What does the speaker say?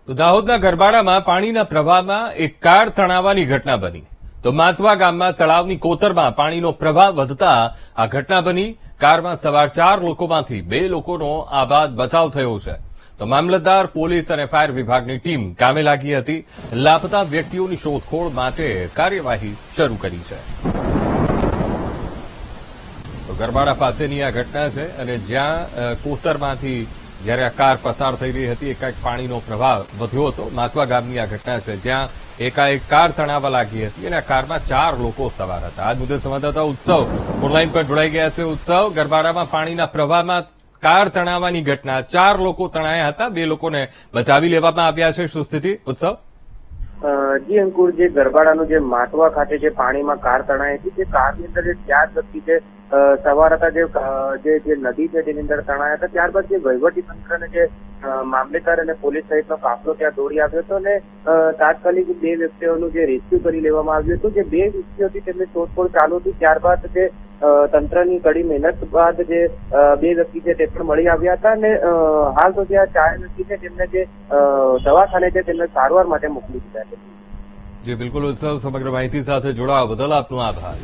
તો દાહોદના ગરબાડામાં પાણીના પ્રવાહમાં એક કાર તણાવવાની ઘટના બની. તો માતવા ગામમાં તળાવની કોતરમાં પાણીનો પ્રવાહ વધતા આ ઘટના બની. કારમાં સવાર 4 લોકોમાંથી 2 લોકોનો આબાદ બચાવ થયો છે. તો મામલતદાર, પોલીસ અને ફાયર વિભાગની ટીમ કામે લાગી હતી. લાપતા વ્યક્તિઓની શોધખોળ માટે કાર્યવાહી શરૂ કરી છે. તો ગરબાડા પાસેની આ ઘટના છે અને જ્યાં કોતરમાંથી જ્યારે આ કાર પસાર થઈ રહી હતી એકાએક પાણીનો પ્રવાહ વધ્યો હતો. માતવા ગામની આ ઘટના છે જ્યાં એકાએક કાર તણાવવા લાગી હતી અને આ કારમાં 4 લોકો સવાર હતા. આ મુદ્દે સંવાદદાતા ઉત્સવ ઓનલાઈન પર જોડાઈ ગયા છે. ઉત્સવ, ગરબાડામાં પાણીના પ્રવાહમાં કાર તણાવવાની ઘટના, 4 લોકો તણાયા હતા, 2 લોકોને બચાવી લેવામાં આવ્યા છે. શું સ્થિતિ, ઉત્સવ? જી અંકુર, જે ગરબાડાનું જે માતવા ખાતે જે પાણીમાં કાર તણાઈ હતી, તે કારની અંદર જે 4 વ્યક્તિ છે સવાર હતા, જે નદી છે તેની અંદર તણાયા હતા. ત્યારબાદ જે વહીવટી તંત્ર અને જે મામલેદાર અને પોલીસ સહિતનો કાફલો ત્યાં દોડી આવ્યો હતો અને તાત્કાલિક 2 વ્યક્તિઓનું જે રેસ્ક્યુ કરી લેવામાં આવ્યું હતું. જે 2 વ્યક્તિઓ હતી તેમની શોધખોળ ચાલુ હતી. ત્યારબાદ જે તંત્રની કડી મહેનત બાદ જે 2 વ્યક્તિ છે તે પણ મળી આવ્યા હતા અને હાલ તો જે આ 4 વ્યક્તિ છે તેમને જે દવાખાને છે તેમને સારવાર માટે મોકલી દીધા છે. જી બિલકુલ ઉત્સવ, સમગ્ર માહિતી સાથે જોડાવા બદલ આપનો આભાર.